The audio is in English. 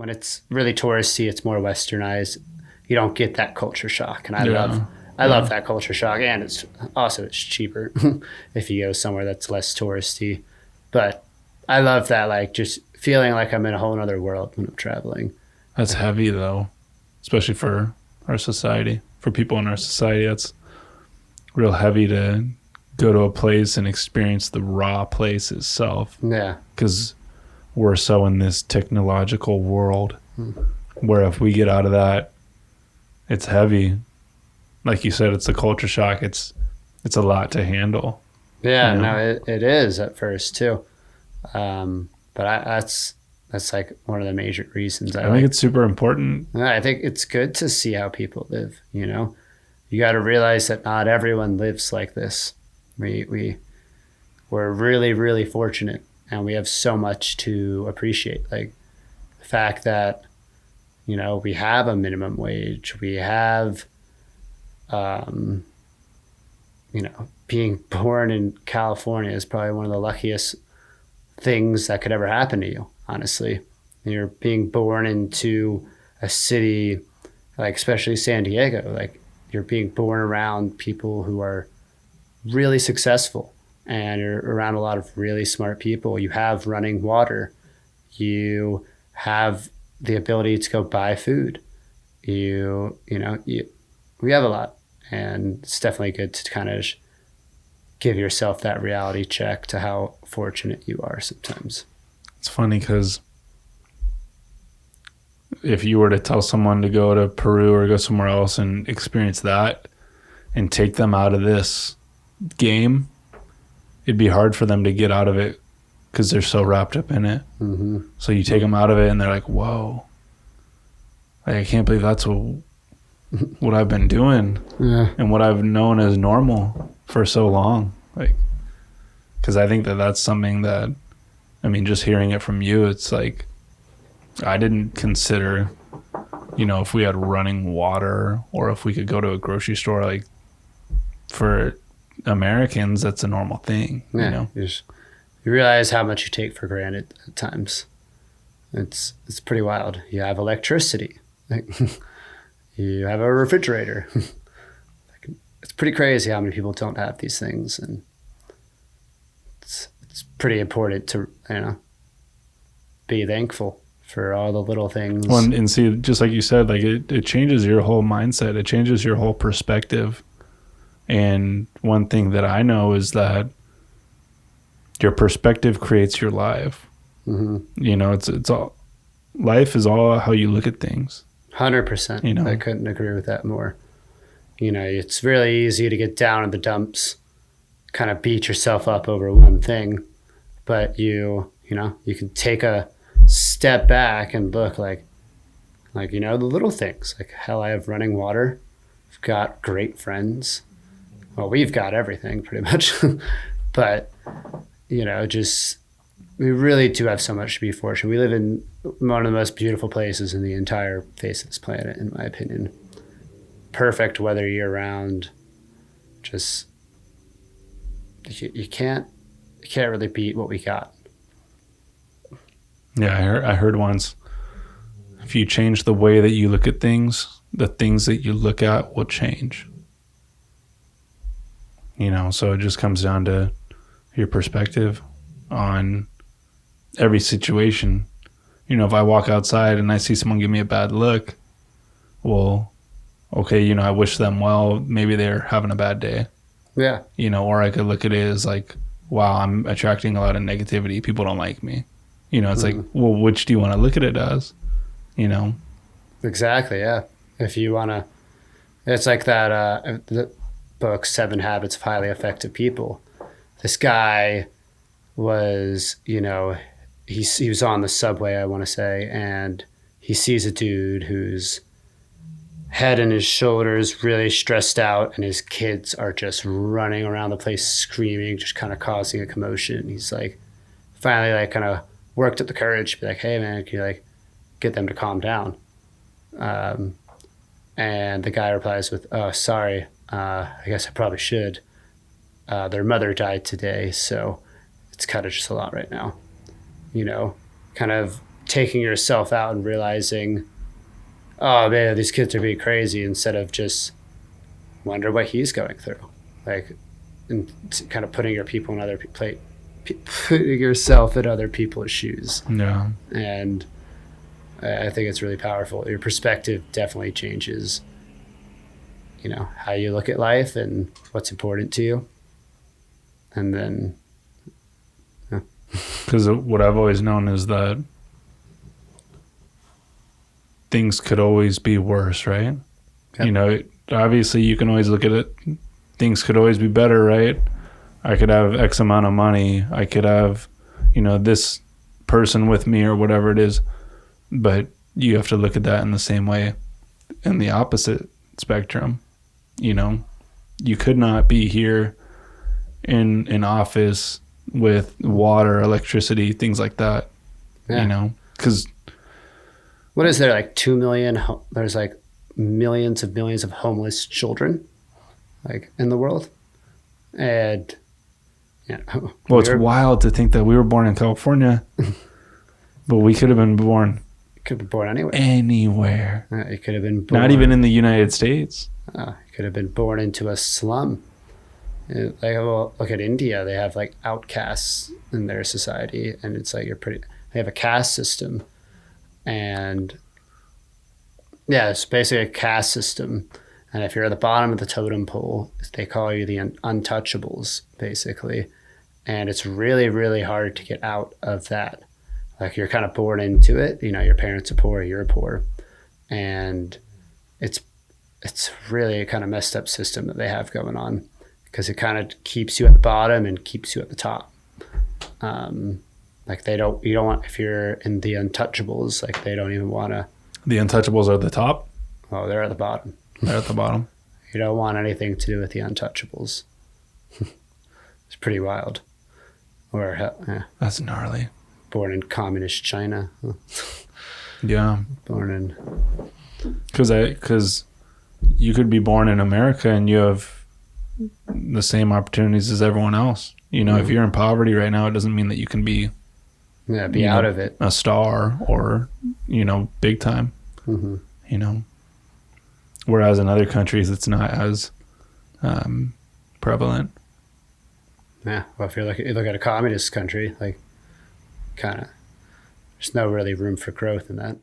when it's really touristy, it's more westernized. You don't get that culture shock, and I love Yeah. that culture shock, and it's cheaper if you go somewhere that's less touristy. But I love that, like just feeling like I'm in a whole other world when I'm traveling. That's Like, heavy though, especially for our society. For people in our society, that's real heavy to go to a place and experience the raw place itself, yeah, because we're so in this technological world where if we get out of that, it's heavy. Like you said, it's a culture shock. It's a lot to handle, you yeah, no, know. it is at first too. But that's like one of the major reasons I I think like. it's super important. I think it's good to see how people live. You know, you got to realize that not everyone lives like this. We're really really fortunate, and we have so much to appreciate. Like the fact that we have a minimum wage, we have um, being born in California is probably one of the luckiest things that could ever happen to you. Honestly, you're being born into a city like especially San Diego. Like you're being born around people who are really successful, and you're around a lot of really smart people. You have running water. You have the ability to go buy food. We have a lot, and it's definitely good to kind of give yourself that reality check to how fortunate you are sometimes. It's funny because if you were to tell someone to go to Peru or go somewhere else and experience that and take them out of this game, it'd be hard for them to get out of it because they're so wrapped up in it. Mm-hmm. So you take them out of it and they're like, whoa, like, I can't believe that's what I've been doing Yeah. and what I've known as normal for so long. Like, because I think that that's something that, I mean, just hearing it from you, it's like, I didn't consider, if we had running water or if we could go to a grocery store, like for Americans, that's a normal thing, Yeah. You realize how much you take for granted at times. It's pretty wild. You have electricity. Like, you have a refrigerator. It's pretty crazy how many people don't have these things, and it's pretty important to be thankful for all the little things. Well, and see, just like you said, like it changes your whole mindset. It changes your whole perspective. And one thing that I know is that your perspective creates your life. Mm-hmm. It's all, life is all how you look at things. 100%. I couldn't agree with that more. It's really easy to get down in the dumps, kind of beat yourself up over one thing, but you can take a step back and look like the little things. Like, hell, I have running water. I've got great friends. Well, we've got everything pretty much, but just we really do have so much to be fortunate. We live in one of the most beautiful places in the entire face of this planet, in my opinion. Perfect weather year round. Just you can't really beat what we got. Yeah, I heard once, if you change the way that you look at things, the things that you look at will change. So it just comes down to your perspective on every situation. If I walk outside and I see someone give me a bad look, well, okay, I wish them well. Maybe they're having a bad day. Yeah. Or I could look at it as like, wow, I'm attracting a lot of negativity. People don't like me. It's like, well, which do you want to look at it as? Exactly, yeah. If you want to, it's like that the book, 7 Habits of Highly Effective People. This guy was, he was on the subway, I want to say, and he sees a dude whose head and his shoulders really stressed out, and his kids are just running around the place screaming, just kind of causing a commotion. He's like, finally, like, kind of worked up the courage to be like, hey, man, can you, like, get them to calm down? And the guy replies with, oh, sorry, I guess I probably should. Their mother died today, so it's kind of just a lot right now. Kind of taking yourself out and realizing, oh man, these kids are being crazy, instead of just wonder what he's going through, like, and kind of putting putting yourself in other people's shoes. Yeah. And I think it's really powerful. Your perspective definitely changes, how you look at life and what's important to you. And then, because what I've always known is that things could always be worse, right? Yep. Obviously you can always look at it. Things could always be better, right? I could have X amount of money. I could have, this person with me or whatever it is. But you have to look at that in the same way, in the opposite spectrum. You could not be here in an office with water, electricity, things like that. Yeah. Because what is there, like 2 million? There's like millions of homeless children, like, in the world. And well, it's wild to think that we were born in California, but we could have been born. Could have been born anywhere. Anywhere. It could have been born, not even in the United States. It could have been born into a slum. Look at India. They have like outcasts in their society, and it's like they have a caste system, and yeah, it's basically a caste system. And if you're at the bottom of the totem pole, they call you the untouchables, basically. And it's really, really hard to get out of that. Like, you're kind of born into it. Your parents are poor, you're poor. And it's really a kind of messed up system that they have going on, because it kind of keeps you at the bottom and keeps you at the top. Like, you don't want, if you're in the untouchables, like, they don't even want to. The untouchables are at the top? Oh, they're at the bottom. They're at the bottom. You don't want anything to do with the untouchables. It's pretty wild. Or that's gnarly. Born in communist China. Yeah. Born in. Because you could be born in America and you have the same opportunities as everyone else. If you're in poverty right now, it doesn't mean that you can be. Yeah, be out of it. A star or, big time. Mm-hmm. Whereas in other countries, it's not as prevalent. Yeah. Well, if you look at a communist country, like, kind of, there's no really room for growth in that.